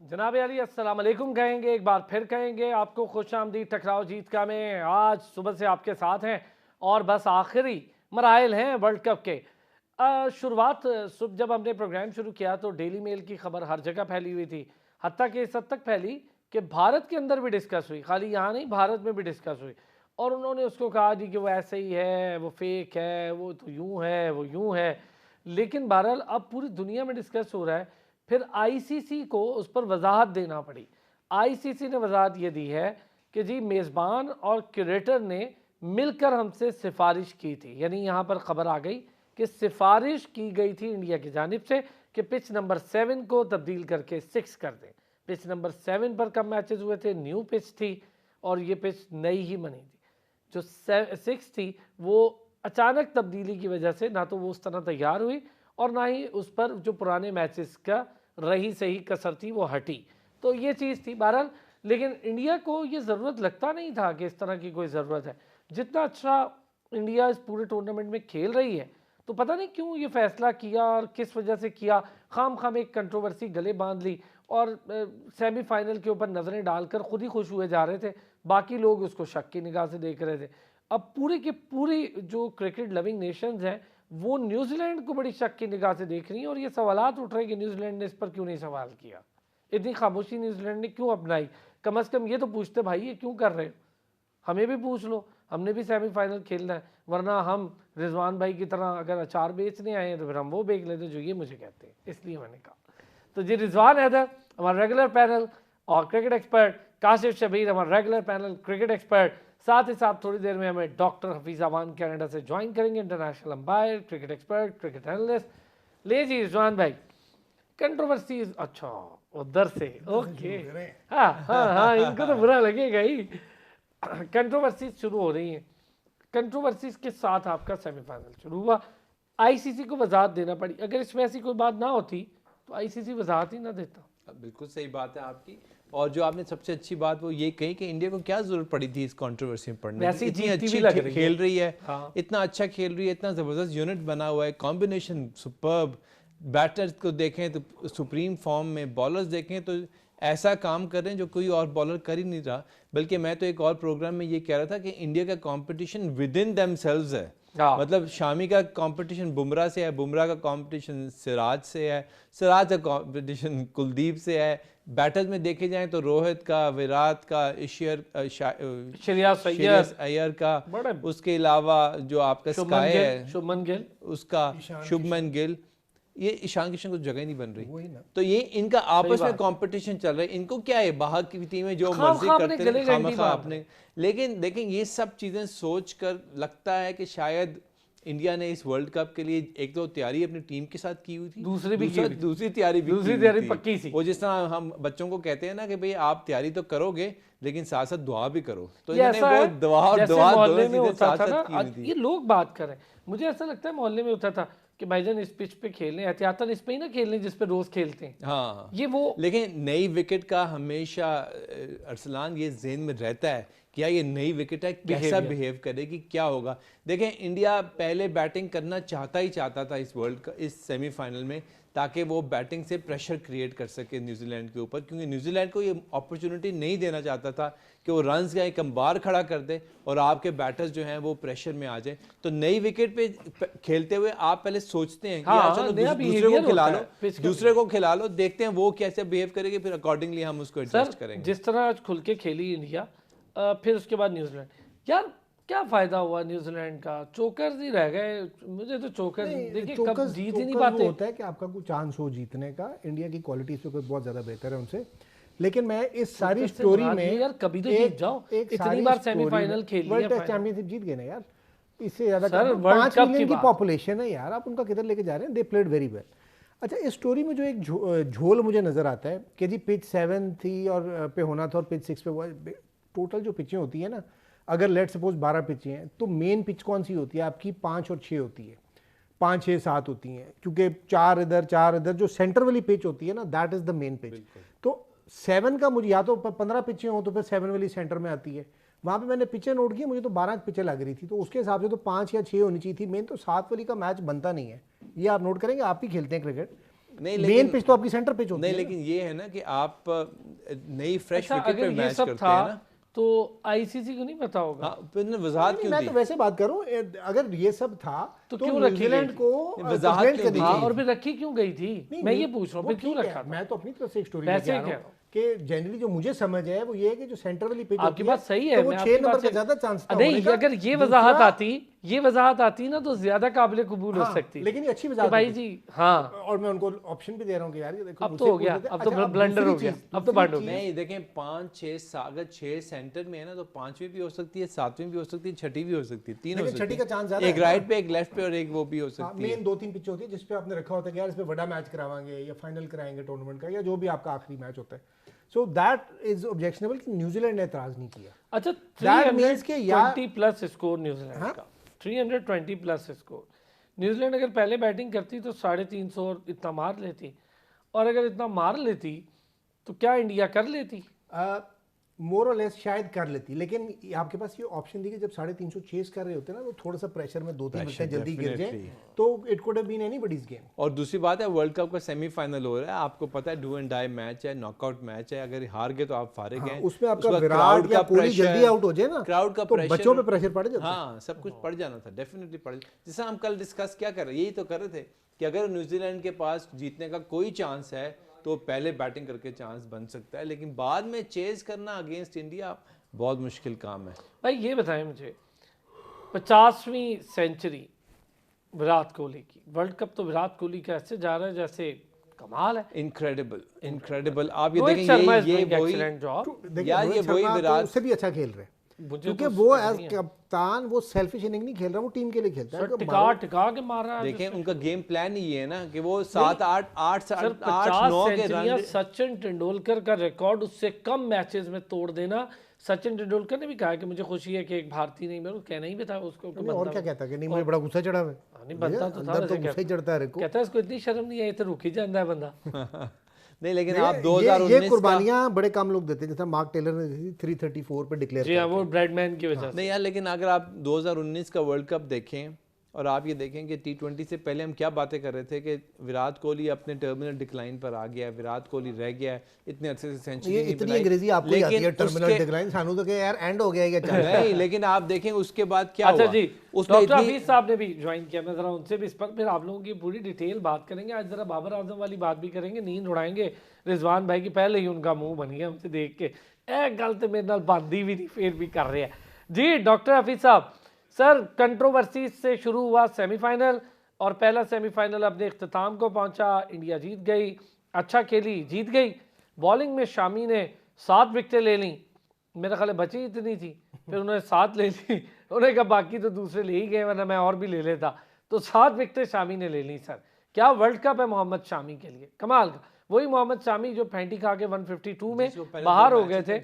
जनाब अली अस्सलाम वालेकुम कहेंगे, एक बार फिर कहेंगे आपको खुश आमदीद टकराओ जीत का में आज सुबह से आपके साथ हैं और बस आखिरी मराइल हैं वर्ल्ड कप के। शुरुआत सुबह जब हमने प्रोग्राम शुरू किया तो डेली मेल की खबर हर जगह फैली हुई थी, हत्ता कि इस हद तक फैली कि भारत के अंदर भी डिस्कस हुई, खाली यहाँ नहीं भारत में भी डिस्कस हुई और उन्होंने उसको कहा जी कि वो ऐसे ही है, वो फेक है, वो तो यूँ है, वो यूँ है। लेकिन बहरहाल अब पूरी दुनिया में डिस्कस हो रहा है, फिर आईसीसी को उस पर वजाहत देना पड़ी। आईसीसी ने वजाहत ये दी है कि जी मेज़बान और क्यूरेटर ने मिलकर हमसे सिफारिश की थी, यानी यहाँ पर खबर आ गई कि सिफारिश की गई थी इंडिया की जानिब से कि पिच नंबर 7 को तब्दील करके 6 कर दें। पिच नंबर 7 पर कब मैचेस हुए थे, न्यू पिच थी और ये पिच नई ही बनी थी। जो 6 थी वो अचानक तब्दीली की वजह से ना तो वो उस तरह तैयार हुई और ना ही उस पर जो पुराने मैचेस का रही सही कसर थी वो हटी। तो ये चीज़ थी बहरहाल, लेकिन इंडिया को ये ज़रूरत लगता नहीं था कि इस तरह की कोई ज़रूरत है। जितना अच्छा इंडिया इस पूरे टूर्नामेंट में खेल रही है, तो पता नहीं क्यों ये फैसला किया और किस वजह से किया। खाम एक कंट्रोवर्सी गले बांध ली और सेमीफाइनल के ऊपर नज़रें डालकर खुद ही खुश हुए जा रहे थे, बाकी लोग उसको शक की निगाह से देख रहे थे। अब पूरी की पूरी जो क्रिकेट लविंग नेशंस हैं वो न्यूजीलैंड को बड़ी शक की निगाह से देख रही हैं और ये सवालात उठ रहे हैं कि न्यूजीलैंड ने इस पर क्यों नहीं सवाल किया, इतनी खामोशी न्यूजीलैंड ने क्यों अपनाई। कम अज़ कम ये तो पूछते भाई ये क्यों कर रहे हो, हमें भी पूछ लो, हमने भी सेमीफाइनल खेलना है, वरना हम रिजवान भाई की तरह अगर अचार बेचने आए हैं तो फिर हम वो बेच लेते जो ये मुझे कहते हैं। इसलिए मैंने कहा तो जी रिजवान हैदर हमारा रेगुलर पैनल और क्रिकेट एक्सपर्ट, काशिफ शबीर हमारा रेगुलर पैनल क्रिकेट एक्सपर्ट, साथ ही साथ थोड़ी देर में हमें डॉक्टर हफीज़ अमान कनाडा से ज्वाइन करेंगे, international umpire, cricket expert, cricket analyst. ले जी रिजवान भाई, कंट्रोवर्सीज अच्छा उधर से ओके, हाँ हाँ हाँ इनको तो बुरा लगेगा ही। कंट्रोवर्सीज शुरू हो रही हैं, कंट्रोवर्सीज के साथ आपका सेमीफाइनल शुरू हुआ, आईसीसी को वजाहत देना पड़ी। अगर इसमें ऐसी कोई बात ना होती तो आईसीसी वजाहत ही ना देता। बिल्कुल सही बात है आपकी। और जो आपने सबसे अच्छी बात वो ये कही कि इंडिया को क्या जरूरत पड़ी थी इस कंट्रोवर्सी में पढ़ने की, इतनी अच्छी खेल रही है, हाँ। इतना अच्छा खेल रही है, इतना ज़बरदस्त यूनिट बना हुआ है, कॉम्बिनेशन सुपर्ब, बैटर्स को देखें तो सुप्रीम फॉर्म में, बॉलर्स देखें तो ऐसा काम कर रहे हैं जो कोई और बॉलर कर ही नहीं रहा। बल्कि मैं तो एक और प्रोग्राम में ये कह रहा था कि इंडिया का कंपटीशन विद इन देमसेल्व्स है। मतलब शामी का कंपटीशन बुमराह से है, बुमराह का कंपटीशन सिराज से है, सिराज का कंपटीशन कुलदीप से है। बैटर्स में देखे जाएं तो रोहित का, विराट का, श्रेयस अय्यर का, उसके अलावा जो आपका स्काई है शुभमन गिल, उसका शुभमन गिल, ये ईशान किशन को जगह नहीं बन रही ना। तो ये इनका आपस में कंपटीशन चल रहा है। इनको क्या है बाहर की टीमें जो मर्जी करते हैं खामखा आपने, लेकिन देखें ये सब चीजें सोच कर लगता है कि शायद इंडिया ने इस वर्ल्ड कप के लिए एक तो तैयारी अपनी टीम के साथ की हुई थी, दूसरी तैयारी पक्की थी। वो जिस तरह हम बच्चों को कहते हैं ना कि भाई आप तैयारी तो करोगे लेकिन साथ साथ दुआ भी करो, तो इन्होंने वो दुआ मोहल्ले में होता था ना, ये लोग बात करें, मुझे ऐसा लगता है मोहल्ले में होता था कि भाईजान इस पिच पे खेलने, एहतियातन इस पे ही ना खेलने जिस पे रोज खेलते हैं। हाँ ये वो, लेकिन नई विकेट का हमेशा अरसलान ये ज़हन में रहता है क्या ये नई विकेट है, कैसा बिहेव करेगी, क्या होगा। देखें इंडिया पहले बैटिंग करना चाहता ही चाहता था इस वर्ल्ड का, इस सेमीफाइनल में, ताकि वो बैटिंग से प्रेशर क्रिएट कर सके न्यूजीलैंड के ऊपर, क्योंकि न्यूजीलैंड को ये अपॉर्चुनिटी नहीं देना चाहता था कि वो रन्स का एक अंबार खड़ा कर दे और आपके बैटर्स जो हैं वो प्रेशर में आ जाए। तो नई विकेट पे खेलते हुए आप पहले सोचते हैं कि चलो दूसरे को खिला लो, देखते हैं वो कैसे बिहेव करेगी, फिर अकॉर्डिंगली हम उसको एडजस्ट करेंगे। जिस तरह आज खुल के खेली इंडिया, फिर उसके बाद न्यूजीलैंड, यार क्या फायदा हुआ न्यूजीलैंड का, चोकर्स ही रह गए। मुझे तो चोकर्स देखिए कब जीत ही नहीं पाते। होता है कि आपका कोई चांस हो जीतने का, इंडिया की क्वालिटी से कोई बहुत ज्यादा बेहतर है उनसे, लेकिन मैं इस सारी स्टोरी में यार कभी तो जीत जाओ, इतनी बार सेमीफाइनल खेल लिया, वर्ल्ड टेस्ट चैंपियनशिप जीत गए ना यार, इससे ज्यादा 5 मिलियन की पॉपुलेशन है यार, आप उनका किधर लेके जा रहे हैं, दे प्लेड वेरी वेल। अच्छा इस स्टोरी में जो एक झोल मुझे नजर आता है कि जी पिच 7 थी और पे होना था और पिच 6 पे, टोटल जो पिचें होती है ना, अगर लेट सपोज 12 पिचें हैं तो मेन पिच कौन सी होती है आपकी, 5 और 6 होती है, 5 6 7 होती हैं, क्योंकि 4 इधर जो सेंटर वाली पिच होती है ना, that is the main pitch. तो 7 का मुझे या तो 15 पिचें हो तो फिर 7 वाली सेंटर में आती है, वहाँ पे मैंने पिचें नोट की, मुझे तो 12 पिचें लग रही थी, तो उसके हिसाब से तो 5 या 6 होनी चाहिए थी मेन, तो 7 वाली का मैच बनता नहीं है। ये आप नोट करेंगे, आप ही खेलते हैं क्रिकेट, मेन पिच तो आपकी सेंटर पिच होती है। नहीं, लेकिन ये है ना कि आप नई फ्रेश विकेट पे मैच करते हैं ना, तो आईसीसी को नहीं पता होगा। वजाहत क्यों मैं तो वैसे बात करूं, अगर ये सब था तो क्यों न्यूजीलैंड को वजाहत क्यों दी? और फिर रखी क्यों गई थी, मैं ये पूछ रहा हूँ, फिर क्यों रखा? मैं तो अपनी तरफ से एक स्टोरी लेके आ रहा हूं कि जनरली जो मुझे समझ है वो ये है कि जो सेंटर वाली पिच आपकी बात सही है, तो वो 6 नंबर का ज्यादा चांस था। नहीं, अगर ये वजाहत आती ना तो ज्यादा काबिल कबूल हो सकती, लेकिन अच्छी वजाहत भाई जी। हाँ, और मैं उनको ऑप्शन भी दे रहा हूँ कि यार ये देखो अब तो हो गया, अब तो ब्लंडर हो गया, अब तो बांट हो गया। नहीं देखें, 5-6 अगर 6 सेंटर में है ना तो 5वीं भी हो सकती है, 7वीं भी हो सकती है, 6वीं भी हो सकती है, 3 हो सकती है। छठी का चांस ज्यादा है, एक राइट पे, एक लेफ्ट पे और एक वो भी हो सकती है। मेन 2-3 पिच होती है जिस पे आपने रखा होता है कि यार इस पे बड़ा मैच करावाएंगे या फाइनल कराएंगे टूर्नामेंट का, या जो भी आपका आखिरी मैच होता है। सो दैट इज ऑब्जेक्शनेबल कि न्यूजीलैंड ने एतराज नहीं किया। अच्छा, 320 प्लस स्कोर न्यूजीलैंड का, 320 प्लस स्कोर। न्यूजीलैंड अगर पहले बैटिंग करती तो 350 और इतना मार लेती, और अगर इतना मार लेती तो क्या इंडिया कर लेती? मोर और लेस शायद कर लेती, लेकिन आपके पास ये ऑप्शन दी कि जब 350 चेस कर रहे होते हैं ना तो थोड़ा सा प्रेशर में 2-3 विकेट जल्दी गिर जाए तो it could have been anybody's game. और दूसरी बात है, वर्ल्ड कप का सेमीफाइनल हो रहा है, आपको पता है डू एंड डाई मैच है, नॉकआउट मैच है, अगर हार गए तो आप फारिग हैं। उसमें आपका विराट या कोहली जल्दी आउट हो जाए ना, क्राउड का प्रेशर, बच्चों पे प्रेशर पड़ जाता है। हाँ, सब कुछ पड़ जाना था, डेफिनेटली पड़। जैसा हम कल डिस्कस क्या कर रहे, यही तो कर रहे थे कि अगर न्यूजीलैंड के पास जीतने का कोई चांस है तो पहले बैटिंग करके चांस बन सकता है, लेकिन बाद में चेज करना अगेंस्ट इंडिया बहुत मुश्किल काम है। भाई ये बताएं मुझे, 50वीं सेंचुरी विराट कोहली की, वर्ल्ड कप तो विराट कोहली का ऐसे जा रहा है जैसे कमाल है, इनक्रेडिबल। आप ये देखें, ये वही यार, ये वही विराट उससे भी अच्छा खेल रहे हैं क्योंकि वो एज कप्तान वो सेल्फिश इनिंग नहीं खेल रहा, वो टीम के लिए खेलता है, टिका के मार रहा है। देखें उनका गेम प्लान ही है ना कि वो 7-8-9 के रन। सचिन तेंदुलकर का रिकॉर्ड उससे कम मैचेस में तोड़ देना। सचिन तेंदुलकर ने भी कहा कि मुझे खुशी है कि एक भारतीय नहीं, मैं कहना ही भी था उसको। और क्या कहता कि नहीं, मुझे बड़ा गुस्सा चढ़ा है, नहीं बनता तो था, तो गुस्सा ही चढ़ता है, कहता है इसको इतनी शर्म नहीं है, तो रुक ही जाता है बंदा। नहीं, लेकिन आप 2019 ये कुर्बानियां बड़े कम लोग देते हैं, जैसा मार्क टेलर ने 334 पे डिक्लेयर किया, वो ब्रैडमैन की वजह से। नहीं यार, लेकिन अगर आप 2019 का वर्ल्ड कप देखें और आप ये देखें कि T20 से पहले हम क्या बातें कर रहे थे कि विराट कोहली अपने टर्मिनल डिक्लाइन पर आ गया है, विराट कोहली रह गया है, इतने अच्छे से सेंचुरी नहीं बनाई। इतनी अंग्रेजी आपको आती है, टर्मिनल डिक्लाइन, सानू तो यार एंड हो गया ये नहीं, लेकिन आप देखें उसके बाद क्या हुआ। अच्छा जी, डॉक्टर हफीज साहब ने भी ज्वाइन किया, मैं जरा उनसे भी इस पर फिर आप लोगों की पूरी डिटेल बात करेंगे। आज जरा बाबर आजम वाली बात भी करेंगे, नींद उड़ाएंगे रिजवान भाई की, पहले ही उनका मुंह बन गया हमसे देख के, एक गल तो मेरे नाल बांधी भी नहीं, फिर भी कर रहे हैं जी। डॉक्टर हफीज साहब, सर कंट्रोवर्सी से शुरू हुआ सेमीफाइनल, और पहला सेमीफाइनल अपने इख्तिताम को पहुंचा, इंडिया जीत गई, अच्छा खेली, जीत गई। बॉलिंग में शामी ने 7 विकेटें ले ली, मेरा ख्याल बची इतनी थी, फिर उन्होंने 7 ले ली, उन्होंने कहा बाकी तो दूसरे ले ही गए वरना मैं और भी ले लेता, तो 7 विकेटें शामी ने ले ली। सर क्या वर्ल्ड कप है मोहम्मद शामी के लिए, कमाल का। वही मोहम्मद शामी जो फेंटी खा के 152 में बाहर हो गए थे,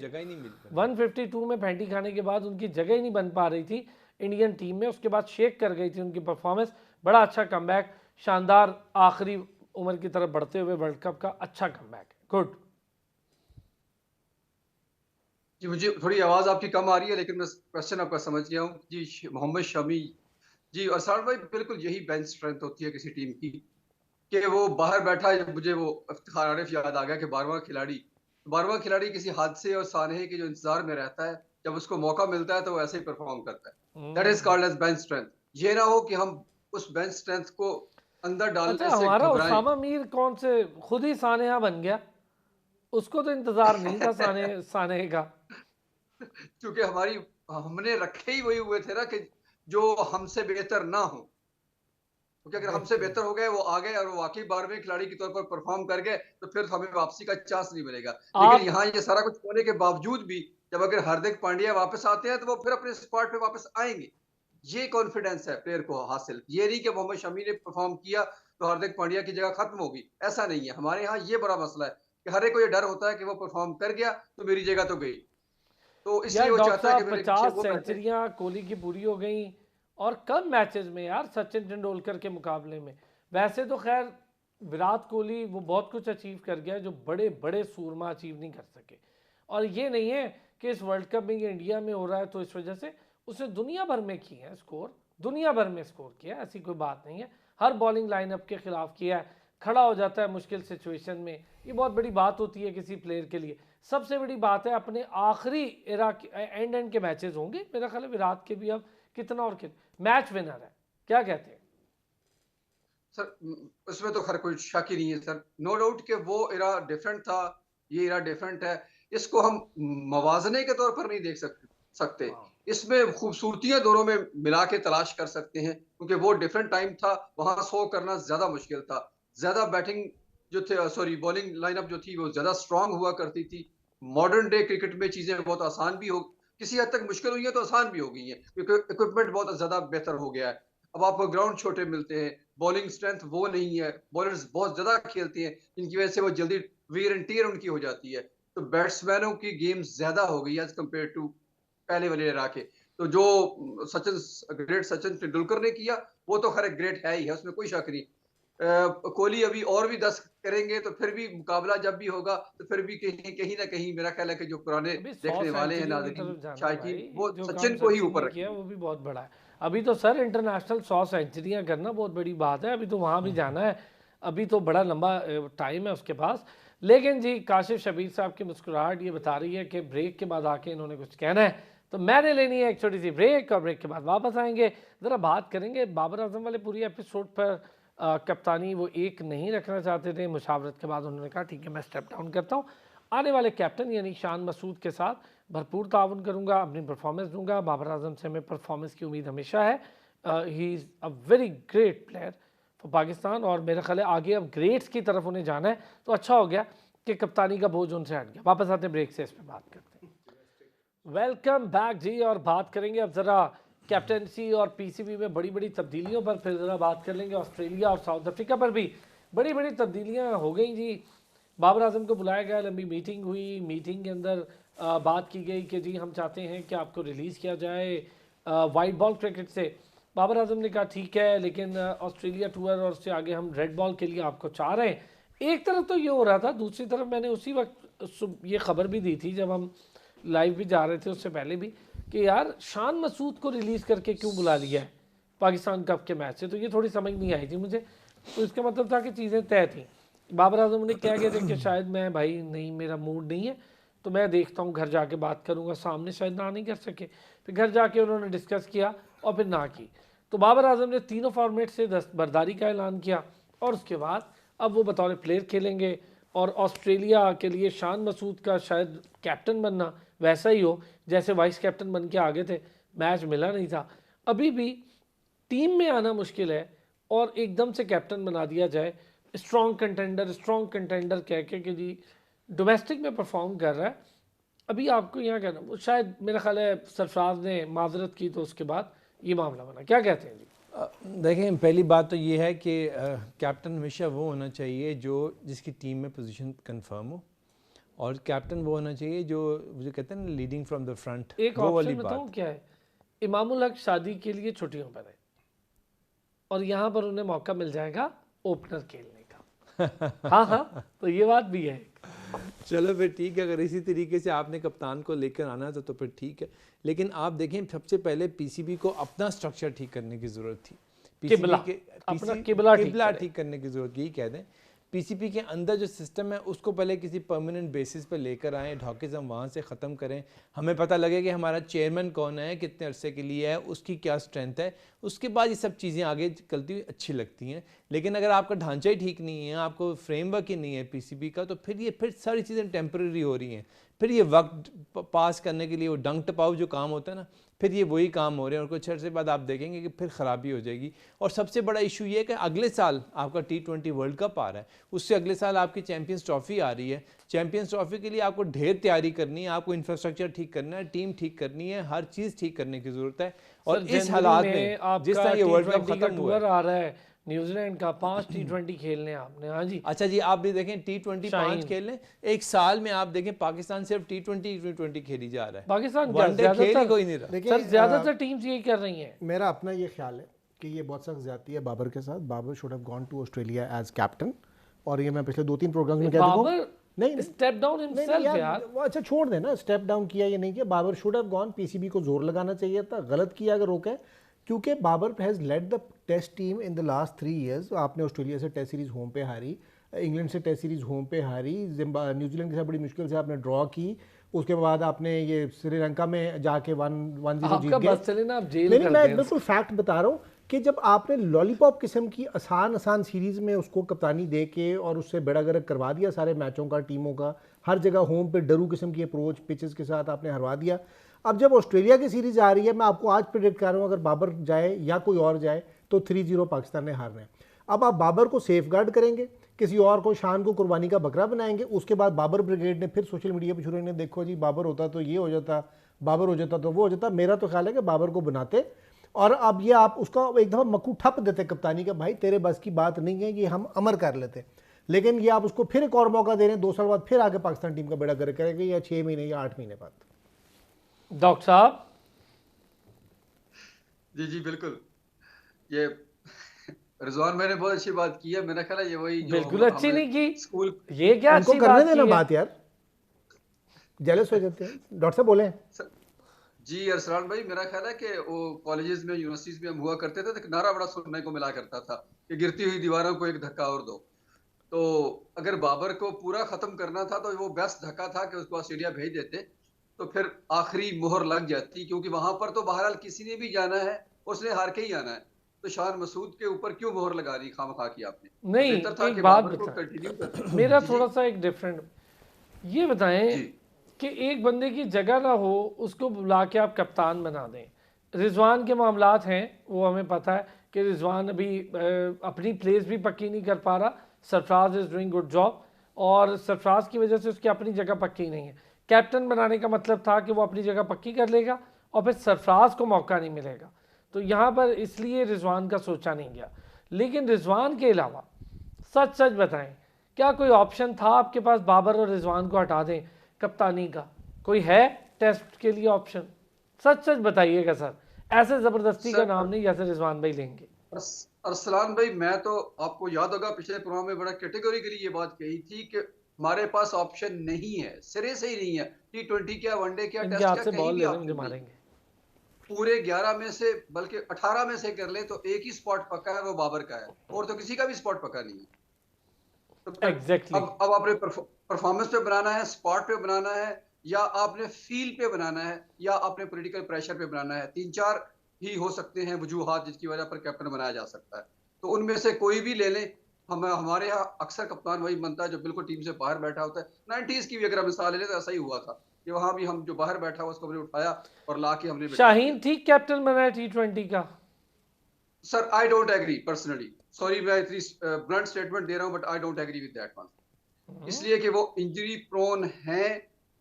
152 में फेंटी खाने के बाद उनकी जगह ही नहीं बन पा रही थी इंडियन टीम में, उसके बाद शेक कर गई थी उनकी परफॉर्मेंस। बड़ा अच्छा कमबैक, शानदार आखिरी उम्र की तरफ बढ़ते हुए वर्ल्ड कप का अच्छा कमबैक, गुड। जी मुझे थोड़ी आवाज़ आपकी कम आ रही है, लेकिन मैं क्वेश्चन आपका समझ गया हूँ जी। मोहम्मद शमी जी, और सार भाई बिल्कुल यही बेंच स्ट्रेंथ होती है किसी टीम की कि वो बाहर बैठा है। मुझे वो इफ्तिखार आरिफ याद आ गया कि 12वां खिलाड़ी किसी हादसे और सानहे के जो इंतजार में रहता है, जब उसको मौका मिलता है तो वो ऐसे ही परफॉर्म करता है। That is called as bench strength. ये ना हो कि हम उस बेंच स्ट्रेंथ को अंदर डालने से हमारा उसामा मीर कौन से खुद ही सानेहा बन गया, उसको तो इंतजार नहीं था साने का क्योंकि हमने रखे ही वही हुए थे ना कि जो हमसे बेहतर ना हो, क्योंकि अगर हमसे बेहतर हो गए, वो आ गए और वो वाकई 12वें खिलाड़ी के तौर पर परफॉर्म कर गए, तो फिर हमें वापसी का चांस नहीं मिलेगा। लेकिन यहाँ ये सारा कुछ होने के बावजूद भी जब अगर हार्दिक पांड्या वापस आते हैं तो वो फिर अपने स्पॉट पे वापस आएंगे, ये कॉन्फिडेंस है प्लेयर को हासिल। ये नहीं कि मोहम्मद शमी ने परफॉर्म किया तो हार्दिक पांड्या की जगह खत्म होगी, ऐसा नहीं है। हमारे यहाँ ये बड़ा मसला है कि हर एक को ये डर होता है कि वो परफॉर्म कर गया तो मेरी जगह तो गई, तो इसलिए वो चाहता है कि 50 सेंचुरियां कोहली की पूरी हो गई, और कम मैचेस में यार सचिन तेंदुलकर के मुकाबले में। वैसे तो खैर विराट कोहली वो बहुत कुछ अचीव कर गया जो बड़े बड़े सूरमा अचीव नहीं कर सके, और ये नहीं है कि इस वर्ल्ड कप में ये इंडिया में हो रहा है तो इस वजह से। उसने दुनिया भर में किए हैं स्कोर, दुनिया भर में स्कोर किया, ऐसी कोई बात नहीं है। हर बॉलिंग लाइनअप के खिलाफ किया है, खड़ा हो जाता है मुश्किल सिचुएशन में, ये बहुत बड़ी बात होती है किसी प्लेयर के लिए। सबसे बड़ी बात है अपने आखिरी एरा एंड के मैचेस होंगे मेरा ख्याल है विराट के भी, अब कितना और कितना मैच विनर है, क्या कहते हैं सर? उसमें तो खैर कोई शक ही नहीं है सर, नो डाउट कि वो एरा डिफरेंट था, ये एरा डिफरेंट है। इसको हम मवाजने के तौर पर नहीं देख सकते। इसमें खूबसूरतियां दोनों में मिला के तलाश कर सकते हैं, क्योंकि वो डिफरेंट टाइम था, वहां 100 करना ज्यादा मुश्किल था। ज्यादा बैटिंग जो थे, सॉरी बॉलिंग लाइनअप जो थी वो ज्यादा स्ट्रांग हुआ करती थी। मॉडर्न डे क्रिकेट में चीजें बहुत आसान भी हो, किसी हद तक मुश्किल हुई है तो आसान भी हो गई है, क्योंकि इक्विपमेंट बहुत ज्यादा बेहतर हो गया है। अब आपको ग्राउंड छोटे मिलते हैं, बॉलिंग स्ट्रेंथ वो नहीं है, बॉलर्स बहुत ज्यादा खेलते हैं, जिनकी वजह से वो जल्दी वीयर एंड टीयर उनकी हो जाती है। तो बैट्समैनों की गेम ज्यादा हो गई एज कम्पेयर टू पहले वाले एरा के। तो जो ग्रेट सचिन तेंदुलकर ने किया वो तो खैर ग्रेट है ही है, उसमें कोई शक नहीं। कोहली अभी और भी 10 करेंगे तो फिर भी मुकाबला जब भी होगा तो फिर भी कहीं ना कहीं मेरा ख्याल है कि जो पुराने देखने वाले हैं नाज़रीन शायकीन, वो सचिन को ही ऊपर रखेंगे, वो भी बहुत बड़ा है। अभी तो सर इंटरनेशनल 100 सेंचुरियां करना बहुत बड़ी बात है, अभी तो वहाँ भी जाना है, अभी तो बड़ा लंबा टाइम है उसके पास। लेकिन जी काशिफ शबीर साहब की मुस्कुराहट ये बता रही है कि ब्रेक के बाद आके इन्होंने कुछ कहना है, तो मैंने लेनी है एक छोटी सी ब्रेक, और ब्रेक के बाद वापस आएंगे, ज़रा बात करेंगे बाबर आजम वाले पूरी एपिसोड पर। कप्तानी वो एक नहीं रखना चाहते थे, मुशावरत के बाद उन्होंने कहा ठीक है मैं स्टेप डाउन करता हूँ, आने वाले कैप्टन यानी शान मसूद के साथ भरपूर ताउन करूँगा, अपनी परफॉर्मेंस दूंगा। बाबर आजम से हमें परफॉर्मेंस की उम्मीद हमेशा है, he is a very great player for Pakistan, और मेरा ख्याल है आगे अब ग्रेट्स की तरफ उन्हें जाना है, तो अच्छा हो गया कि कप्तानी का बोझ उनसे हट गया। वापस आते हैं ब्रेक से, इस पर बात करते हैं। वेलकम बैक जी, और बात करेंगे अब ज़रा कैप्टनसी और पीसीबी में बड़ी बड़ी तब्दीलियों पर, फिर ज़रा बात कर लेंगे ऑस्ट्रेलिया और साउथ अफ्रीका पर भी बड़ी बड़ी तब्दीलियां हो गई जी। बाबर आजम को बुलाया गया, लंबी मीटिंग हुई, मीटिंग के अंदर बात की गई कि जी हम चाहते हैं कि आपको रिलीज़ किया जाए वाइट बॉल क्रिकेट से। बाबर आजम ने कहा ठीक है, लेकिन ऑस्ट्रेलिया टूर और उससे आगे हम रेड बॉल के लिए आपको चाह रहे हैं। एक तरफ तो ये हो रहा था, दूसरी तरफ मैंने उसी वक्त ये खबर भी दी थी जब हम लाइव भी जा रहे थे, उससे पहले भी, कि यार शान मसूद को रिलीज़ करके क्यों बुला लिया है पाकिस्तान कप के मैच से, तो ये थोड़ी समझ नहीं आई थी मुझे। तो इसका मतलब था कि चीज़ें तय थी। बाबर आजम ने कह गए थे कि शायद मैं भाई नहीं, मेरा मूड नहीं है, तो मैं देखता हूँ, घर जाके बात करूँगा, सामने शायद ना नहीं कर सके। फिर घर जाके उन्होंने डिस्कस किया और फिर ना की, तो बाबर आजम ने तीनों फॉर्मेट से दस्तबरदारी का ऐलान किया, और उसके बाद अब वो बतौर प्लेयर खेलेंगे। और ऑस्ट्रेलिया के लिए शान मसूद का शायद कैप्टन बनना वैसा ही हो जैसे वाइस कैप्टन बन के आगे थे, मैच मिला नहीं था। अभी भी टीम में आना मुश्किल है, और एकदम से कैप्टन बना दिया जाए, स्ट्रॉन्ग कंटेंडर कह के कि जी डोमेस्टिक में परफॉर्म कर रहा है। अभी आपको यहाँ कहना, वो शायद मेरा ख्याल है सरफराज ने माजरत की तो उसके बाद ये मामला बना, क्या कहते हैं जी? देखें, पहली बात तो ये है कि कैप्टन हमेशा वो होना चाहिए जो जिसकी टीम में पोजीशन कंफर्म हो, और कैप्टन वो होना चाहिए जो कहते हैं ना लीडिंग फ्रॉम द फ्रंट। एक ऑप्शन बताऊं क्या है, इमामुल हक शादी के लिए छुट्टियों पर है, और यहाँ पर उन्हें मौका मिल जाएगा ओपनर खेलने का। हाँ, तो ये बात भी है। चलो फिर ठीक है, अगर इसी तरीके से आपने कप्तान को लेकर आना तो फिर ठीक है। लेकिन आप देखें, सबसे पहले पीसीबी को अपना स्ट्रक्चर ठीक करने की ज़रूरत थी, किबला ठीक करने की ज़रूरत, यही कह दें। पीसीबी के अंदर जो सिस्टम है उसको पहले किसी परमानेंट बेसिस पे लेकर आएँ, ढॉकिज़म वहाँ से ख़त्म करें, हमें पता लगे कि हमारा चेयरमैन कौन है, कितने अरसे के लिए है, उसकी क्या स्ट्रेंथ है, उसके बाद ये सब चीज़ें आगे चलती हुई अच्छी लगती हैं। लेकिन अगर आपका ढांचा ही ठीक नहीं है, आपको फ्रेमवर्क ही नहीं है पीसीबी का, तो फिर सारी चीज़ें टेम्परेरी हो रही हैं। फिर ये वक्त पास करने के लिए वो डंक टपाव जो काम होता है ना, फिर ये वही काम हो रहे हैं, और कुछ अर्से बाद आप देखेंगे कि फिर ख़राबी हो जाएगी। और सबसे बड़ा इशू ये है कि अगले साल आपका T20 वर्ल्ड कप आ रहा है, उससे अगले साल आपकी चैम्पियंस ट्रॉफ़ी आ रही है। चैम्पियंस ट्रॉफ़ी के लिए आपको ढेर तैयारी करनी है, आपको इंफ्रास्ट्रक्चर ठीक करना है, टीम ठीक करनी है, हर चीज़ ठीक करने की ज़रूरत है। और इस हालात में जिस तरह ये वर्ल्ड कप खत्म हुआ आ रहा है, न्यूजीलैंड का 5 T20 खेलने आपने। हाँ जी, अच्छा जी, आप भी देखें T20 5 खेलने एक साल में, आप देखें पाकिस्तान सिर्फ T20 खेली जा रहा है, पाकिस्तान खेल कोई नहीं रहा। सर ज्यादातर टीम्स यही कर रही हैं। मेरा अपना ये ख्याल है कि ये बहुत सख्त ज्यादती है बाबर के साथ। Babar should have gone to Australia as captain, और ये मैं पिछले 2-3 प्रोग्राम्स में कह चुका हूं। नहीं, स्टेप डाउन हिमसेल्फ यार, वो अच्छा छोड़ देना, स्टेप डाउन किया ये नहीं किया, Babar should have gone. PCB को जोर लगाना चाहिए था, गलत किया अगर रोके, क्योंकि Babar has led the test team in the last 3 years। आपने ऑस्ट्रेलिया से टेस्ट सीरीज़ होम पे हारी, इंग्लैंड से टेस्ट सीरीज़ होम पे हारी, न्यूजीलैंड के साथ बड़ी मुश्किल से आपने ड्रॉ की, उसके बाद आपने ये श्रीलंका में जाके 1-0 जीत गए। नहीं, मैं बिल्कुल फैक्ट बता रहा हूँ कि जब आपने लॉलीपॉप किस्म की आसान सीरीज़ में उसको कप्तानी दे के और उससे बेड़ा गर्क करवा दिया सारे मैचों का, टीमों का, हर जगह होम पे डरू किस्म की अप्रोच पिचेस के साथ आपने हरवा दिया। अब जब ऑस्ट्रेलिया की सीरीज़ आ रही है, मैं आपको आज प्रेडिक्ट कर रहा हूँ, अगर बाबर जाए या कोई और जाए तो 3-0 पाकिस्तान ने हारना है। अब आप बाबर को सेफ गार्ड करेंगे, किसी और को, शान को कुर्बानी का बकरा बनाएंगे। उसके बाद बाबर ब्रिगेड ने फिर सोशल मीडिया पर शुरू ने, देखो जी बाबर होता तो ये हो जाता, बाबर हो जाता तो वो हो जाता। मेरा तो ख्याल है कि बाबर को बनाते और अब ये आप उसका एक दफ़ा मक्कू ठप देते कप्तानी का, भाई तेरे बस की बात नहीं है, ये हम अमर कर लेते। लेकिन ये आप उसको फिर एक और मौका दे रहे हैं, 2 साल बाद फिर आगे पाकिस्तान टीम का बेड़ा गर्क करेगा, या 6 महीने या 8 महीने बाद। डॉक्टर साहब। जी जी बिल्कुल, ये रिजवान भाई ने बहुत अच्छी बात की है। मेरा ख्याल है ये वही जो बिल्कुल अच्छी नहीं की स्कूल, ये क्या उनको करने देना बात यार, जेलस हो जाते हैं। डॉक्टर साहब बोले। जी अरसलान भाई, मेरा ख्याल है कि वो कॉलेजेस में, यूनिवर्सिटीज में हम हुआ करते थे तो एक नारा बड़ा सुनने को मिला करता था कि गिरती हुई दीवारों को एक धक्का और दो। तो अगर बाबर को पूरा खत्म करना था तो वो बेस्ट धक्का था कि उसको ऑस्ट्रेलिया भेज देते, तो फिर आखिरी मोहर लग जाती, क्योंकि वहां पर तो बहरहाल किसी ने भी जाना है, उसने हार के ही आना है। तो शान मसूद के ऊपर क्यों मोहर लगा दी खामखा की आपने? नहीं, बेहतर था एक कि बात बाबर को बता, कंटिन्यू करते। मेरा थोड़ा सा एक डिफरेंट, ये बताएं जी कि एक बंदे की जगह ना हो उसको बुला के आप कप्तान बना दें। रिजवान के मामलात हैं, वो हमें पता है कि रिजवान अभी अपनी प्लेस भी पक्की नहीं कर पा रहा। Sarfaraz is doing good job और सरफराज की वजह से उसकी अपनी जगह पक्की नहीं है। कैप्टन बनाने का मतलब था कि वो अपनी जगह पक्की कर लेगा और फिर सरफराज को मौका नहीं मिलेगा, तो यहाँ पर इसलिए रिजवान का सोचा नहीं गया। लेकिन रिजवान के अलावा सच सच बताएं, क्या कोई ऑप्शन था आपके पास बाबर और रिजवान को हटा दें कप्तानी का? कोई है टेस्ट के लिए ऑप्शन? सच सच बताइएगा सर, ऐसे ज़बरदस्ती का नाम नहीं जैसे रिजवान भाई लेंगे। अरसलान भाई, मैं तो, आपको याद होगा पिछले प्रोग्राम में बड़ा कैटेगोरिकली ये बात कही थी कि हमारे पास ऑप्शन नहीं है, सिरे से ही नहीं है। T20 क्या, वनडे क्या, टेस्ट क्या, कहीं भी ऑप्शन मारेंगे पूरे 11 में से, बल्कि 18 में से कर ले तो एक ही स्पॉट पक्का है, वो बाबर का है, और तो किसी का भी स्पॉट पक्का नहीं है। तो एग्जैक्टली अब आपने परफॉर्मेंस पे बनाना है, स्पॉट पे बनाना है, या आपने फील पे बनाना है, या आपने पॉलिटिकल प्रेशर पे बनाना है। 3-4 ही हो सकते हैं वजूहात जिसकी वजह पर कैप्टन बनाया जा सकता है। तो उनमें से कोई भी ले लें। हमारे यहाँ अक्सर कप्तान वही बनता है जो बिल्कुल टीम से बाहर बैठा होता है। 90s की भी अगर मिसाल ले लें तो ऐसा ही हुआ था कि वहां भी हम जो बाहर बैठा हुआ उसको हमने उठाया और ला के हमने शाहीन ठीक कैप्टन बनाया T20 का। Sir I don't agree personally, sorry मैं इतनी ब्लंट स्टेटमेंट दे रहा हूं, but I don't agree with that one. इसलिए कि वो इंजरी प्रोन हैं,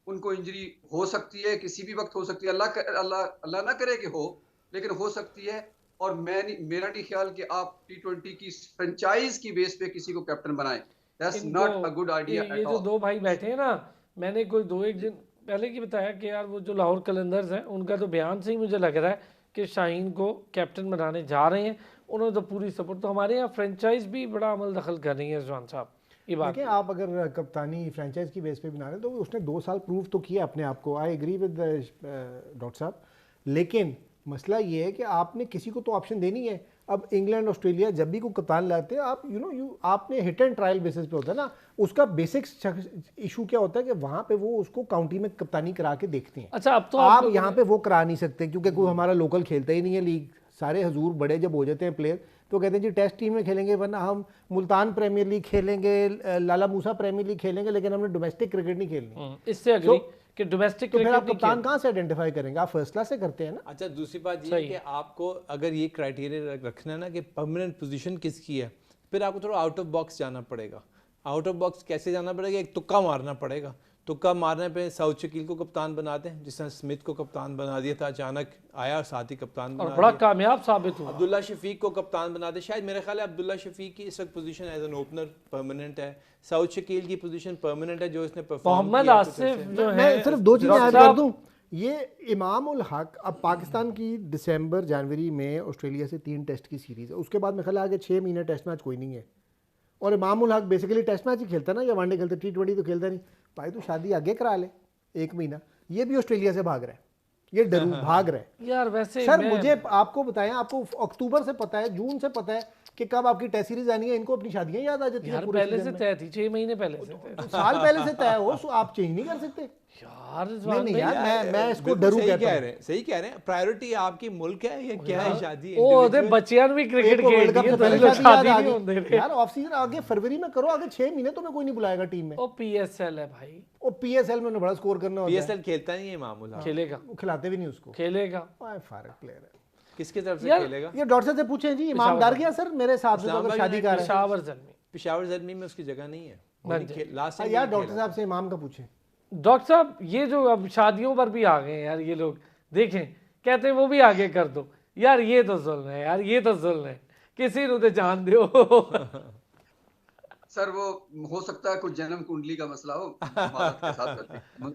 उनको इंजरी हो सकती है, किसी भी वक्त हो सकती है, अल्लाह ना करे कि हो, लेकिन हो सकती है। और मेरा नहीं ख्याल कि आप T20 की फ्रेंचाइज की बेस पे किसी को कैप्टन बनाएं। That's not a good idea at all. ये जो दो भाई बैठे हैं ना, मैंने कोई 2-1 दिन पहले की बताया कि यार वो जो लाहौर कलंदर्स हैं, उनका तो बयान से ही मुझे लग रहा है कि शाहीन को कैप्टन बनाने जा रहे हैं। उन्होंने तो पूरी सपोर्ट, तो हमारे यहाँ फ्रेंचाइज भी बड़ा अमल दखल कर रही है रिजवान साहब। ये बात देखिए, आप अगर कप्तानी फ्रेंचाइज की बेस पे बना रहे हैं तो उसने 2 साल प्रूव तो किया अपने आप को, आई एग्री विद डॉक्टर साहब। लेकिन मसला ये है कि आपने किसी को तो ऑप्शन देनी है। अब इंग्लैंड ऑस्ट्रेलिया जब भी कोई कप्तान लाते हैं, आप आपने हिट एंड ट्रायल बेसिस पे होता है ना, उसका बेसिक इशू क्या होता है कि वहाँ पे वो उसको काउंटी में कप्तानी करा के देखते हैं। अच्छा, अब तो आप यहाँ पे वो करा नहीं सकते क्योंकि कोई हमारा लोकल खेलता ही नहीं है लीग। सारे हजूर बड़े जब हो जाते हैं प्लेयर तो कहते हैं जी टेस्ट टीम में खेलेंगे, वरना हम मुल्तान प्रीमियर लीग खेलेंगे, लाला मूसा प्रीमियर लीग खेलेंगे, लेकिन हमने डोमेस्टिक क्रिकेट नहीं खेलनी। इससे अग्री कि डोमेस्टिक क्रिकेट, आप कप्तान कहाँ से आइडेंटिफाई करेंगे? आप फर्स्ट क्लास से करते हैं ना। अच्छा, दूसरी बात ये है कि आपको अगर ये क्राइटेरिया रखना है ना कि परमानेंट पोजीशन किसकी है, फिर आपको थोड़ा आउट ऑफ बॉक्स जाना पड़ेगा। आउट ऑफ बॉक्स कैसे जाना पड़ेगा? एक तुक्का मारना पड़ेगा। तुक्का मारने पे साउथ शकील को कप्तान बना दें, जिस तरह स्मिथ को कप्तान बना दिया था, अचानक आया साथ ही कप्तान बना और बड़ा कामयाब साबित हुआ। अब्दुल्ला शफीक को कप्तान बना दे। शायद मेरे ख्याल है अब्दुल्ला शफीक की इस वक्त position as an opener permanent है। साउथ शकील की पोजीशन परमानेंट है जो इसने परफॉर्म किया। आसिफ जो है, मैं सिर्फ 2 चीजें ऐड कर दूं। ये इमाम उल हक, अब पाकिस्तान की दिसंबर जनवरी में ऑस्ट्रेलिया से 3 टेस्ट की सीरीज है, उसके बाद मेरे ख्याल आगे 6 महीने टेस्ट मैच कोई नहीं है। और Imam ul Haq basically test match ही खेलता ना, या वनडे खेलता, T20 तो खेलता नहीं। भाई तो शादी आगे करा ले 1 महीना। ये भी ऑस्ट्रेलिया से भाग रहा है ये डरू भाग रहे यार। वैसे सर मुझे आपको बताएं, आपको अक्टूबर से पता है, जून से पता है कि कब आपकी टेस्ट सीरीज आनी है, इनको अपनी शादियां याद आ जाती है। पहले से तय थी, 6 महीने पहले से तय, साल पहले से तय हो, आप चेंज नहीं कर सकते यार। नहीं यार, मैं इसको डरू कहता हूं। सही कह रहे हैं। प्रायोरिटी आपकी मुल्क है या क्या है? शादी ओ बच्चियां भी क्रिकेट खेल रही है, शादी नहीं होती यार। ऑफ सीजन आगे फरवरी में करो, आगे 6 महीने तो मैं कोई नहीं बुलाएगा टीम में। ओ पीएसएल है भाई, ओ पीएसएल में उन्हें बड़ा स्कोर करना होता है। पीएसएल खेलता नहीं है मामूला, खेलेगा, खिलाते भी नहीं उसको, खेलेगा। फारक प्लेयर है। किसकी तरफ से खेलेगा? ये डॉक्टर से पूछें जी। इमाम डर गया सर मेरे हिसाब से तो, अगर शादी का पेशावर ज़ल्मी में उसकी जगह नहीं है लास्ट यार। डॉक्टर साहब से इमाम का पूछें। डॉक्टर साहब ये जो अब शादियों पर भी आ गए हैं यार ये लोग, देखें कहते हैं वो भी आगे कर दो यार। ये तो जुल्म है यार, ये तो जुल्म है, किसी को तो जान दो। सर वो हो सकता है कुछ जन्म कुंडली का मसला हो, के साथ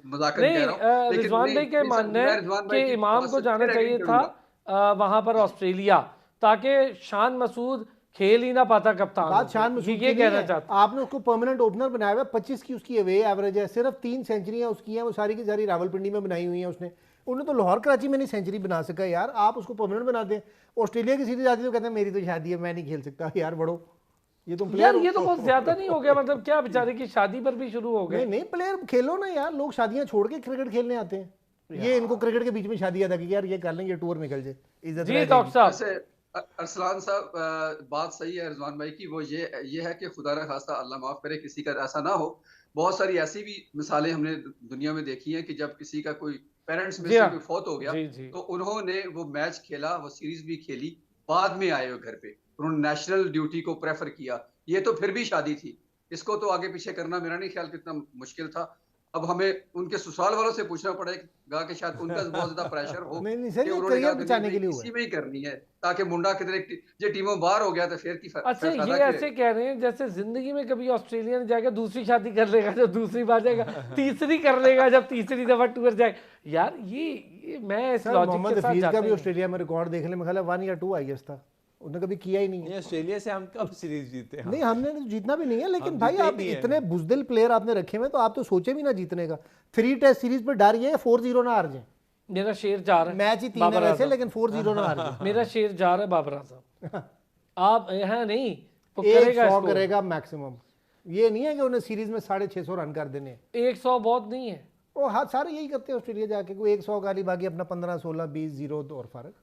मजाक नहीं कह रहा हूं। रिजवान भाई का मानना है कि इमाम को जाना चाहिए था वहां पर ऑस्ट्रेलिया, ताकि शान मसूद खेल ही ना पाता कप्तान। बात शान मसूद ये कहना चाहता, आपने उसको परमानेंट ओपनर बनाया हुआ। 25 की उसकी अवे एवरेज है, सिर्फ 3 सेंचुरियां उसकी हैं, वो सारी की सारी रावलपिंडी में बनाई हुई हैं उसने। उन्हें तो लाहौर कराची में नहीं सेंचुरी बना सका यार। आप उसको परमानेंट बना दें। ऑस्ट्रेलिया की सीरीज आती है तो कहते हैं मेरी तो शादी है, मैं नहीं खेल सकता यार। बड़ो ये तो प्लेयर, ये तो बहुत ज्यादा नहीं हो गया? मतलब क्या बेचारे की शादी पर भी शुरू हो गए? नहीं प्लेयर खेलो ना यार। लोग शादियां छोड़ के क्रिकेट खेलने आते हैं, ये इनको क्रिकेट के बीच में शादी अदा की यार, ये कर लेंगे टूर निकल जाए, इज्जत जी डॉक्टर साहब। अरसलान साहब बात सही है रिजवान भाई की। वो ये है कि खुदा न खास्ता अल्लाह माफ करे किसी का ऐसा ना हो। बहुत सारी ऐसी भी मिसालें हमने दुनिया में देखी हैं कि जब किसी का कोई पेरेंट्स में से कोई फौत हो गया तो उन्होंने वो मैच खेला, वो सीरीज भी खेली, बाद में आए वो घर पे, उन्होंने नेशनल ड्यूटी को प्रेफर किया। ये तो फिर भी शादी थी, इसको तो आगे पीछे करना मेरा नहीं ख्याल कितना मुश्किल था। अब हमें उनके ससुराल वालों से पूछना पड़ेगा कि शायद उनका बहुत ज्यादा प्रेशर हो नहीं सर, ये करियर बचाने के लिए इसी में ही करनी है ताकि मुंडा किधर जे टीमों बाहर हो गया तो फिर की अच्छा ये ऐसे कह रहे हैं जैसे जिंदगी में कभी ऑस्ट्रेलिया में जाएगा दूसरी शादी कर लेगा जब दूसरी बार जाएगा, तीसरी कर लेगा जब तीसरी दफा टूर जाएगा। यार ये मैं इस लॉजिक के साथ जाता हूं। ऑस्ट्रेलिया में रिकॉर्ड देख ले, मेरे ख्याल 1 या 2 आईएएस था, उन्होंने कभी किया ही नहीं। ऑस्ट्रेलिया से हम कब सीरीज जीते हैं? नहीं हमने तो जीतना भी नहीं है, लेकिन भाई आप इतने बुजदिल प्लेयर आपने रखे हुए तो आप तो सोचे भी ना जीतने का। 3 टेस्ट सीरीज पर डर ये 4-0 ना हार जाए। मेरा शेर जा रहा है, मैच ही 3 है वैसे, लेकिन 4-0 ना हार जाए। मेरा शेर जा रहा है बाबर आजम। आप यहाँ नहीं करेगा 100 करेगा मैक्सिमम। ये नहीं है कि उन्हें सीरीज में 650 रन कर देने। 100 बहुत नहीं है। वो हाँ सारे यही करते हैं ऑस्ट्रेलिया जाके, कोई 100 गाली बाकी अपना 15, 16, 20, 0 और फर्क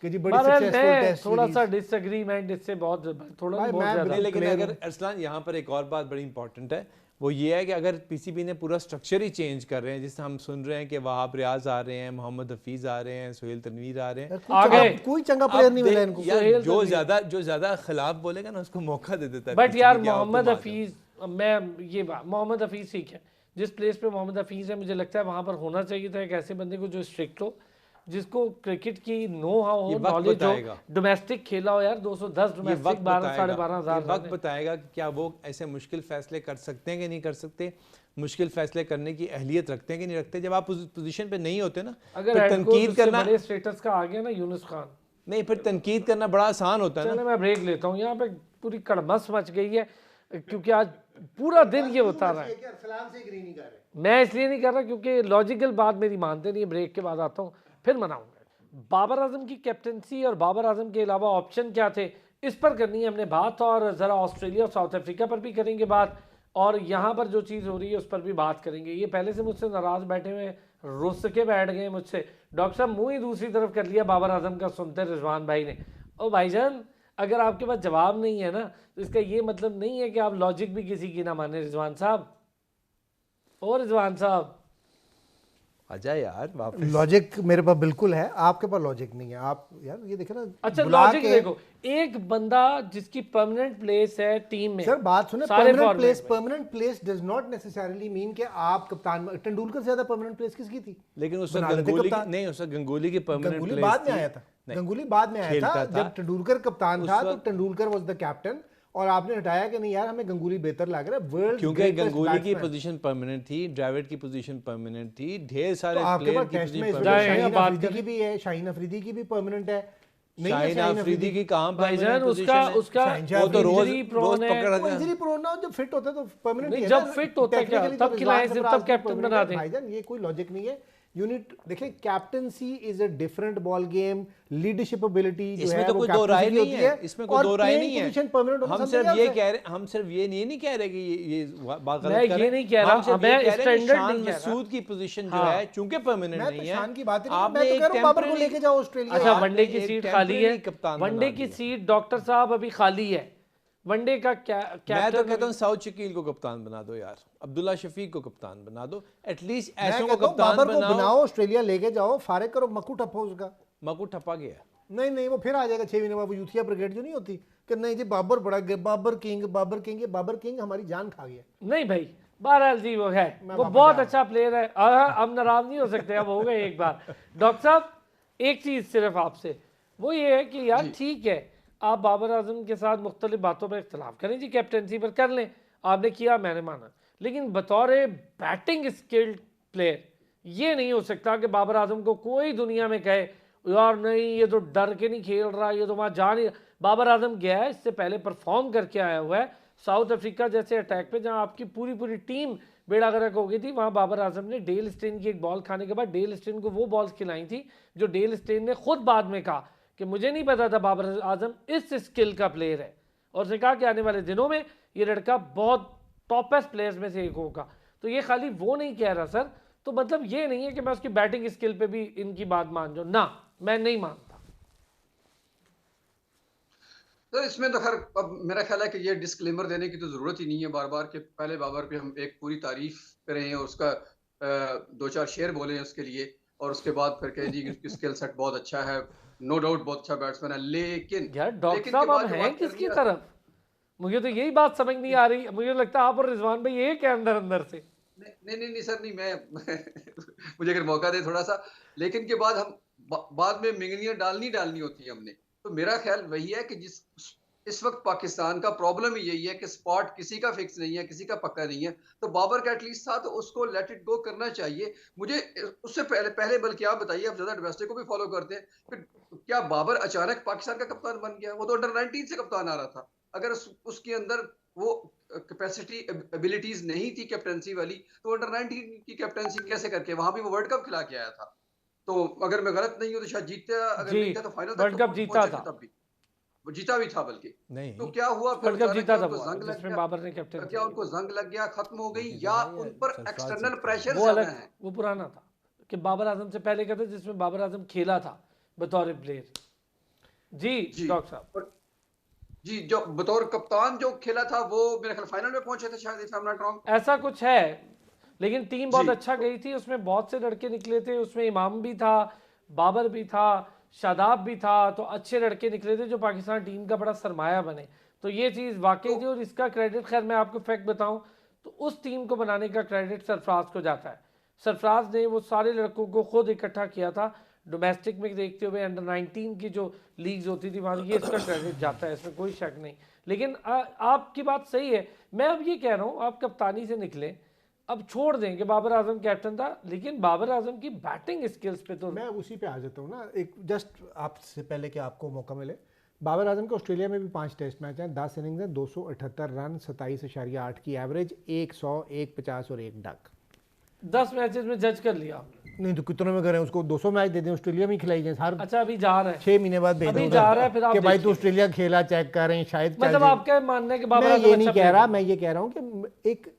कि जी बड़ी सक्सेसफुल टेस्ट। थोड़ा सा डिसएग्रीमेंट इससे बहुत थोड़ा बहुत ज्यादा। लेकिन अगर अरसलान यहाँ पर एक और बात बड़ी इंपॉर्टेंट है, वो ये है कि अगर पीसीबी ने पूरा स्ट्रक्चर ही चेंज कर रहे हैं, जिससे हम सुन रहे हैं कि वहाब रियाज आ रहे हैं, मोहम्मद हफीज आ रहे हैं, सोहेल तनवीर आ रहे हैं, आगे कोई चंगा प्लेयर नहीं मिला इनको। जो ज्यादा खिलाफ बोलेगा ना उसको मौका दे देता है। बट यार मोहम्मद हफीज, मैं ये मोहम्मद हफीज ठीक है, जिस प्लेस पे मोहम्मद हफीज है मुझे लगता है वहां पर होना चाहिए था एक ऐसे बंदे को जो स्ट्रिक्ट हो, जिसको क्रिकेट की नो हाउ हो, नॉलेज हो, डोमेस्टिक खेला हो यार। 210 डोमेस्टिक 12-12,500 वक्त बताएगा कि क्या वो ऐसे मुश्किल फैसले कर सकते हैं कि नहीं कर सकते, मुश्किल फैसले करने की अहलियत रखते हैं कि नहीं रखते। जब आप उस पोजीशन पे नहीं होते ना, अगर तनकीद करना बड़े स्टेटस का आ गया ना यूनुस खान, नहीं फिर तनकीद करना बड़ा आसान होता है ना। मैं ब्रेक लेता हूँ, यहाँ पे पूरी कड़मस मच गई है क्योंकि आज पूरा दिन ये होता रहा है। मैं इसलिए नहीं कर रहा क्योंकि लॉजिकल बात मेरी मानते नहीं है। ब्रेक के बाद आता हूँ फिर मनाऊंगा। बाबर आजम की कैप्टनसी और बाबर आजम के अलावा ऑप्शन क्या थे, इस पर करनी है हमने बात, और ज़रा ऑस्ट्रेलिया और साउथ अफ्रीका पर भी करेंगे बात, और यहाँ पर जो चीज़ हो रही है उस पर भी बात करेंगे। ये पहले से मुझसे नाराज़ बैठे हुए, रुस के बैठ गए मुझसे। डॉक्टर साहब मुँह ही दूसरी तरफ कर लिया बाबर आजम का सुनते रिजवान भाई ने। ओ भाईजान अगर आपके पास जवाब नहीं है ना तो इसका ये मतलब नहीं है कि आप लॉजिक भी किसी की ना माने। रिजवान साहब, और रिजवान साहब आजा यार वापस। लॉजिक मेरे पास बिल्कुल है, आपके पास लॉजिक नहीं है। आप यार ये देखे ना, अच्छा लॉजिक देखो, एक बंदा जिसकी परमानेंट प्लेस है टीम में। सर बात सुने, permanent place does not necessarily mean कि आप कप्तान। तेंदुलकर से ज्यादा परमानेंट प्लेस किसकी थी? लेकिन उस वक्त गंगूली नहीं, उस वक्त गंगूली की परमानेंट प्लेस बाद में आया था। गंगूली बाद में आया था जब तेंदुलकर कप्तान था, तो तेंदुलकर वाज द कैप्टन और आपने हटाया कि नहीं यार हमें गंगूली बेहतर लग रहा है। वर्ल्ड क्योंकि गंगूली की पोजीशन परमानेंट थी, ड्राविड की पोजीशन परमानेंट थी, ढेर सारे प्लेयर की पोजीशन शाहीन की भी है, शाहीन अफरीदी की भी परमानेंट है। शाहीन अफरीदी की कहां भाईजान उसका वो तो रोज इंजरी प्रोन ना, जब फिट होता है तो परमानेंट नहीं, जब फिट होता है क्या तब खिलाएं, सिर्फ तब कैप्टन बना दें। भाईजान ये कोई लॉजिक नहीं है। यूनिट देखिए, captaincy is a different ball game, leadership ability जो इसमें है तो वो कोई दो राय नहीं है, इसमें कोई दो राय नहीं है। हम सिर्फ ये कह रहे, हम सिर्फ ये नहीं कह रहे कि ये बात गलत कर रहे हैं। नहीं कह रहा, मैं स्टैंडर्ड शान मसूद की पोजीशन जो है चूंकि परमानेंट नहीं है, शान की बात नहीं, मैं तो कह रहा हूं बाबर को लेके जाओ ऑस्ट्रेलिया। अच्छा, वनडे की सीट खाली है, वनडे की सीट डॉक्टर साहब अभी खाली है। वनडे का क्या मैं तो कहता हूं साउथ शकील को कप्तान बना दो यार, अब्दुल्ला शफीक को कप्तान बना दो, एटलीस्ट ऐसों को कप्तान बनाओ, ऑस्ट्रेलिया लेके जाओ, फारिग करो, मक्कू ठप्पो उसका। मक्कू ठप्पा गया नहीं वो फिर आ जाएगा 6 महीने बाद, यूथिया ब्रिगेड जो नहीं होती कि नहीं जी बाबर बड़ा, बाबर किंग बाबर किंग हमारी जान खा गया। नहीं भाई, बहरहाल जी वो है, वो बहुत अच्छा प्लेयर है, हम नाराज नहीं हो सकते, अब हो गए एक बार। डॉक्टर साहब एक चीज सिर्फ आपसे, वो ये है कि यार ठीक है, आप बाबर आजम के साथ मुख्तलिफ बातों पर इख्तलाफ करें जी, कैप्टनसी पर कर लें, आपने किया मैंने माना, लेकिन बतौर बैटिंग स्किल्ड प्लेयर ये नहीं हो सकता कि बाबर आजम को कोई दुनिया में कहे यार नहीं ये तो डर के नहीं खेल रहा, ये तो वहाँ जा नहीं। बाबर आजम गया है, इससे पहले परफॉर्म करके आया हुआ है साउथ अफ्रीका जैसे अटैक पे, जहाँ आपकी पूरी टीम बेड़ा गर्क हो गई थी, वहाँ बाबर आजम ने डेल स्टेन की एक बॉल खाने के बाद डेल स्टेन को वो बॉल्स खिलाई थी जो डेल स्टेन ने खुद बाद में कहा कि मुझे नहीं पता था बाबर आजम इस स्किल का प्लेयर है, और उसने कहा कि आने वाले दिनों में ये लड़का बहुत टॉपेस्ट प्लेयर्स में से एक होगा। तो ये खाली वो नहीं कह रहा सर, तो मतलब ये नहीं है कि मैं उसकी बैटिंग स्किल पे भी इनकी बात मान जाऊं, ना मैं नहीं मानता। तो इसमें तो खैर अब मेरा ख्याल है कि ये डिस्क्लेमर देने की तो जरूरत ही नहीं है बार बार कि पहले बाबर पे हम एक पूरी तारीफ करें और उसका 2-4 शेर बोले उसके लिए, और उसके बाद फिर कहें जी उसकी स्किल सेट बहुत अच्छा है, नो डाउट बहुत अच्छा बैट्समैन है, लेकिन यार डॉक्टर साहब आप हैं किसकी तरफ? मुझे तो यही बात समझ नहीं आ रही, मुझे लगता है आप और रिजवान भाई एक है अंदर से। नहीं सर, नहीं मैं मुझे अगर मौका दे थोड़ा सा, लेकिन के बाद हम बाद में मिंगनियां डालनी होती है हमने। तो मेरा ख्याल वही है कि इस वक्त पाकिस्तान का प्रॉब्लम ही यही है कि स्पॉट किसी का फिक्स नहीं है, किसी का पक्का नहीं है, तो बाबर का एटलीस्ट था तो उसको लेट इट गो करना चाहिए। मुझे उससे पहले बल्कि आप बताइए, आप ज्यादा डोमेस्टिक को भी फॉलो करते हैं, कि क्या बाबर अचानक पाकिस्तान का कप्तान बन गया? वो तो अंडर 19 से कप्तान आ रहा था, अगर उसके अंदर वो कैपेसिटी एबिलिटीज नहीं थी कैप्टनसी वाली, तो अंडर 19 की कैप्टनसी कैसे करके वहां भी वो वर्ल्ड कप खिला के आया था। तो अगर मैं गलत नहीं हूं तो शायद जीता, अगर नहीं था तो फाइनल तक वर्ल्ड कप जीता था, तब भी वो जीता भी था, बल्कि नहीं तो क्या हुआ फिर वर्ल्ड कप जीता था जंग लग जिसमें गया, बाबर ने कैप्टन, क्या उनको जंग लग गया, खत्म हो गई, या उन पर एक्सटर्नल प्रेशर वो अलग है? वो पुराना था कि बाबर आजम से पहले कहते जिसमें बाबर आजम खेला था बतौर प्लेयर। जी डॉक्टर साहब जी, जो बतौर कप्तान जो खेला था वो मेरे ख्याल फाइनल में पहुंचे थे शायद, if I am not wrong, ऐसा कुछ है। लेकिन टीम बहुत अच्छा गई थी, उसमें बहुत से लड़के निकले थे, उसमें इमाम भी था, बाबर भी था, शादाब भी था, तो अच्छे लड़के निकले थे जो पाकिस्तान टीम का बड़ा सरमाया बने। तो ये चीज़ वाकई थी, और इसका क्रेडिट खैर मैं आपको फैक्ट बताऊं तो उस टीम को बनाने का क्रेडिट सरफराज को जाता है। सरफराज ने वो सारे लड़कों को खुद इकट्ठा किया था, डोमेस्टिक में देखते हुए अंडर 19 की जो लीग्स होती थी वहाँ, ये इसका क्रेडिट जाता है, इसमें कोई शक नहीं। लेकिन आपकी बात सही है, मैं अब ये कह रहा हूँ आप कप्तानी से निकले, अब छोड़ दें कि बाबर आजम कैप्टन था, लेकिन बाबर आजम की बैटिंग स्किल्स पे तो मैं उसी पे आ जाता हूँ ना, एक जस्ट आपसे पहले कि आपको मौका मिले, बाबर आजम के ऑस्ट्रेलिया में भी 5 टेस्ट मैच हैं, 10 इनिंग्स हैं, 278 रन, 27.8 की एवरेज, 100, 150 और 1 डक। 10 मैचेस में जज कर लिया नहीं तो कितनों में करें उसको? 200 मैच दे दें, ऑस्ट्रेलिया में खिलाई जाए हर। अच्छा अभी जा रहा है, 6 महीने बाद भेज अभी जा रहा है, फिर आप कि भाई तू ऑस्ट्रेलिया खेला, चेक करें शायद। मतलब आपका मानना है कि बाबर आजम, मैं ये नहीं कह रहा, मैं ये कह रहा हूँ कि एक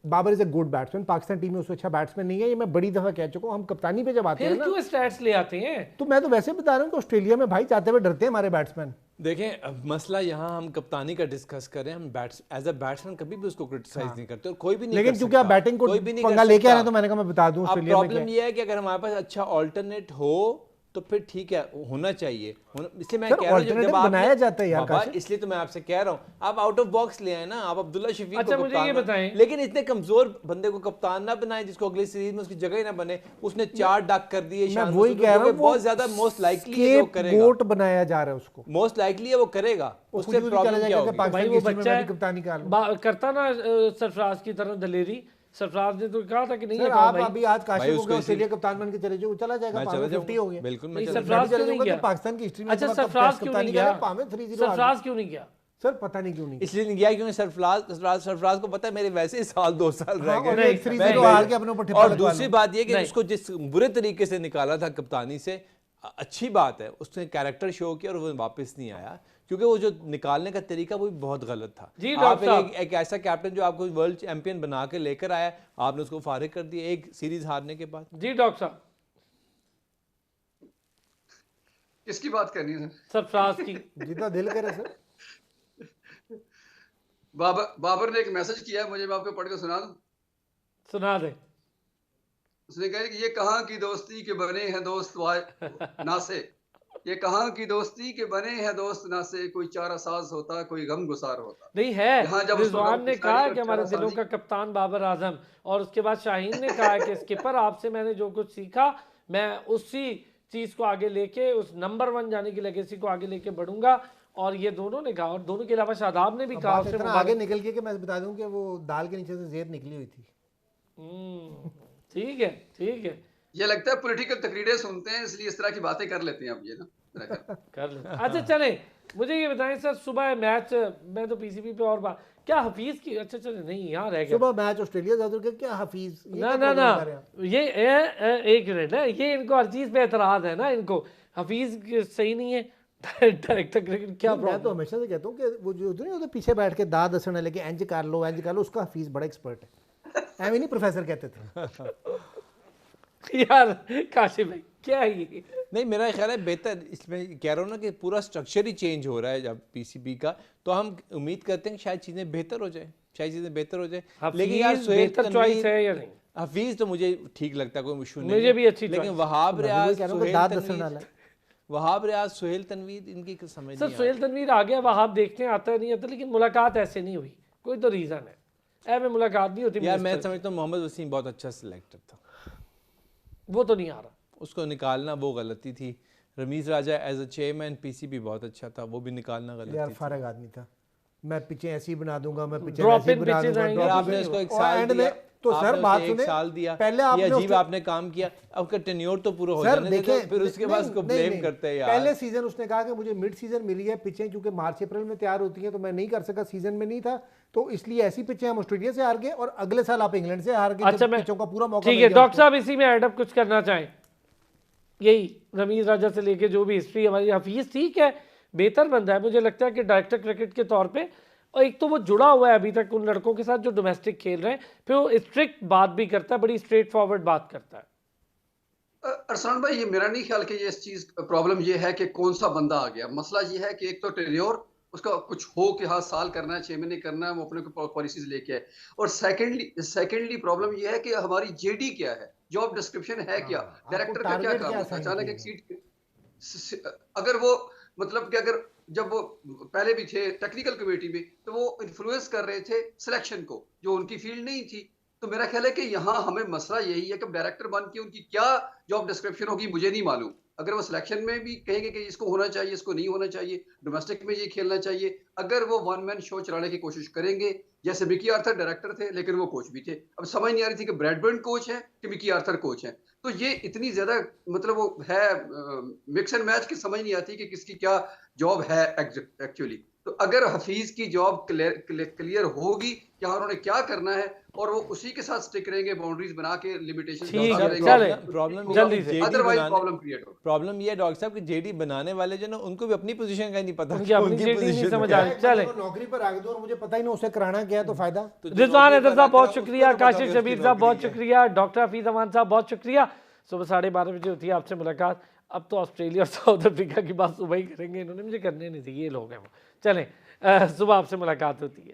Babar is a good batsman, Pakistan team में उससे अच्छा बैट्समैन नहीं है, ये मैं बड़ी दफा कह चुका हूँ। हम कप्तानी पे जब आते हैं ना, क्यों स्टैट्स ले आते हैं? तो मैं तो वैसे बता रहा हूँ कि ऑस्ट्रेलिया में भाई जाते हुए डरते हैं हमारे बैट्समैन। देखें मसला यहाँ हम कप्तानी का डिस्कस करें, हम एज अ बैट्समैन कभी भी उसको क्रिटिसाइज नहीं करते और कोई भी नहीं, लेकिन क्योंकि आप बैटिंग को पंगा लेके आ रहे हैं तो मैंने कहा मैं बता दूं ऑस्ट्रेलिया में प्रॉब्लम ये है कि अगर हमारे पास अच्छा ऑल्टरनेट हो तो फिर ठीक है, होना चाहिए। इसलिए मैं कह रहा हूं जब बनाया जाता है यार, इसलिए तो मैं आपसे कह रहा हूं आप आउट ऑफ बॉक्स ले आए ना, आप अब्दुल्ला शफीक अच्छा, को मुझे ये बताएं, लेकिन इतने कमजोर बंदे को कप्तान ना बनाए जिसको अगली सीरीज में उसकी जगह ही ना बने। उसने 4 डक कर दिए, मैं वही कह रहा हूं, बहुत ज्यादा मोस्ट लाइकली है वो करेगा, गोट बनाया जा रहा है उसको, मोस्ट लाइकली है वो करेगा। उससे प्रॉब्लम क्या होगी? भाई वो बच्चा कप्तानी करता ना सरफराज की तरह दलेरी। सरफराज ने तो कहा था कि नहीं, आप अभी आज काशिफ हो गए, ऑस्ट्रेलिया कप्तान बन के चले जाओ, चला जाएगा, 50 हो गया। बिल्कुल सरफराज क्यों नहीं गया? पाकिस्तान की हिस्ट्री में अच्छा सरफराज क्यों नहीं गया? सरफराज क्यों नहीं गया? सर पता नहीं क्यों नहीं, इसलिए नहीं गया क्योंकि सरफराज को पता है मेरे वैसे ही साल 2 साल रह गए। और दूसरी बात ये कि उसको जिस बुरे तरीके से निकाला था कप्तानी से, अच्छी बात है उसने कैरेक्टर शो किया और वो वापस नहीं आया, क्योंकि वो जो निकालने का तरीका वो भी बहुत गलत था। आप एक ऐसा कैप्टन जो आपको वर्ल्ड चैंपियन बना के लेकर आया, आपने उसको फारिग कर दिया एक सीरीज हारने के बाद। जी डॉक्टर साहब, किसकी बात करनी है सरफराज की? जितना दिल करे सर। बाबर ने एक मैसेज किया है मुझे, मैं आपको पढ़ के सुना दूं? सुना दे। उसने कहा कि ये कहाँ की दोस्ती के बने हैं दोस्त नासे, ये कहाँ की दोस्ती के बने हैं दोस्त नासे, कोई चारा साज होता कोई गम गुसार होता। नहीं है, रिजवान ने कहा कि हमारे दिलों का कप्तान बाबर आजम, और उसके बाद शाहीन ने कहा कि स्किपर आपसे मैंने जो कुछ सीखा मैं उसी चीज को आगे लेके उस नंबर 1 जाने की लेगेसी को आगे लेके बढ़ूंगा। और ये दोनों ने कहा, और दोनों के अलावा शादाब ने भी कहा। इतना आगे निकल के कि मैं बता दूं कि वो दाल के नीचे से ज़ेर निकली हुई थी। ठीक है, ठीक है। ये लगता है पॉलिटिकल तकरीरें सुनते हैं इसलिए इस तरह की बातें कर लेते हैं अब ये ना कर लेते। अच्छा चले, मुझे ये बताएं सर, सुबह मैच मैं तो पीसीबी पे और बात क्या हफीज की, अच्छा चलो नहीं यहाँ रह गया, सुबह मैच ऑस्ट्रेलिया जादू के क्या हफीज, ना ना ना ये एक मिनट है, ये इनको हर चीज पे एतराज है ना, इनको हफीज सही नहीं है डायरेक्टर क्रिकेट क्या। मैं तो हमेशा से कहता हूँ कि वो जो नहीं होता पीछे बैठ के दाद दसने लगे इंज कर लो उसका हफीज बड़ा एक्सपर्ट है, ऐਵੇਂ नहीं प्रोफेसर कहते थे। यार काशिफ भाई क्या है ये? नहीं मेरा ख्याल है बेहतर, इसमें कह रहा हूँ ना कि पूरा स्ट्रक्चर ही चेंज हो रहा है जब पीसीबी का, तो हम उम्मीद करते हैं कि शायद चीज़ें बेहतर हो जाए, लेकिन यार बेहतर चॉइस है या नहीं? हफीज तो मुझे ठीक लगता है, कोई इशू नहीं, मुझे भी अच्छी, लेकिन वहाब रियाज सुहेल तनवीर इनकी समझ सर सुहेल तनवीर आ गया, वहाब देखते हैं आता नहीं आता, लेकिन मुलाकात ऐसे नहीं हुई, कोई तो रीजन है। में मुलाकात नहीं होती यार, मैं समझता हूँ मोहम्मद वसीम बहुत अच्छा सिलेक्टर था, वो तो नहीं आ रहा, उसको निकालना वो गलती थी। रमीज राजा एज अ चेयरमैन पीसीबी बहुत अच्छा था, वो भी निकालना गलती यार फारग आदमी था, मैं पिचें ऐसी बना दूंगा, मैं पिचें ऐसी बना दूंगा, आपने उसको एक साल दिया, तो सर बात सुने, एक साल दिया, पहले अजीब आपने काम किया, आपका टेन्योर तो पूरा हो जाने देते, फिर उसके बाद उसको ब्लेम करते हैं यार। पहले सीजन उसने कहा कि मुझे मिड सीजन मिली है पिचें, क्योंकि मार्च अप्रैल में तैयार होती हैं, तो मैं नहीं कर सका, सीजन में नहीं था, तो इसलिए ऐसी पिचें हम ऑस्ट्रेलिया से हार गए और अगले साल आप इंग्लैंड से हार गए। अच्छा, पिचों का पूरा मौका। ठीक है डॉक्टर साहब, इसी में एडअप कुछ करना चाहें? यही रमीज राजा से लेके जो भी हिस्ट्री हमारी, हफीज ठीक है बेहतर बंदा है, मुझे लगता है कि डायरेक्टर क्रिकेट के तौर पे, और एक तो वो जुड़ा हुआ है अभी तक उन लड़कों के साथ जो डोमेस्टिक खेल रहे हैं, फिर वो स्ट्रिक्ट बात भी करता है, बड़ी स्ट्रेट फॉरवर्ड बात करता है। अरसान भाई, ये मेरा नहीं ख्याल कि ये इस चीज प्रॉब्लम ये है कि कौन सा बंदा आ गया, मसला ये है कि एक तो टेन्योर उसका कुछ हो कि हाँ साल करना है, 6 महीने करना है, वो अपने को पॉलिसीज लेके आए, और सेकेंडली प्रॉब्लम ये है कि हमारी जेडी क्या है, जॉब डिस्क्रिप्शन है क्या, डायरेक्टर का क्या काम है। अचानक एक सीट, अगर वो मतलब कि अगर जब वो पहले भी थे टेक्निकल कमेटी में, तो वो इन्फ्लुएंस कर रहे थे सिलेक्शन को, जो उनकी फील्ड नहीं थी। तो मेरा ख्याल है कि यहाँ हमें मसला यही है कि डायरेक्टर बन के उनकी क्या जॉब डिस्क्रिप्शन होगी मुझे नहीं मालूम। अगर वो सिलेक्शन में भी कहेंगे कि इसको होना चाहिए, इसको नहीं होना चाहिए, डोमेस्टिक में ये खेलना चाहिए, अगर वो वन मैन शो चलाने की कोशिश करेंगे, जैसे मिकी आर्थर डायरेक्टर थे लेकिन वो कोच भी थे, अब समझ नहीं आ रही थी कि ब्रैडबर्न कोच है कि मिकी आर्थर कोच है, तो ये इतनी ज्यादा मतलब वो है मिक्स एंड मैच की, समझ नहीं आती कि किसकी क्या जॉब है एक्चुअली। तो अगर हफीज की जॉब क्लियर होगी कि हाँ उन्होंने क्या करना है और वो उसी के साथ स्टिक रहेंगे, बाउंड्रीज बना के, लिमिटेशंस प्रॉब्लम ये है डॉक्टर साहब कि जेडी बनाने वाले जो ना उनको भी अपनी पोजीशन का नहीं पता, नौकरी पर आ गए और मुझे पता ही नहीं उसे कराना क्या है, तो फायदा। रिजवान हैदर साहब बहुत शुक्रिया, काशिफ शबीर साहब बहुत शुक्रिया, डॉक्टर हफीज अमान साहब बहुत शुक्रिया। सुबह 12:30 बजे होती है आपसे मुलाकात, अब तो ऑस्ट्रेलिया और साउथ अफ्रीका की बात सुबह ही करेंगे, इन्होंने मुझे करने नहीं थी, ये लोग हैं वो। चलें, सुबह आपसे मुलाकात होती है।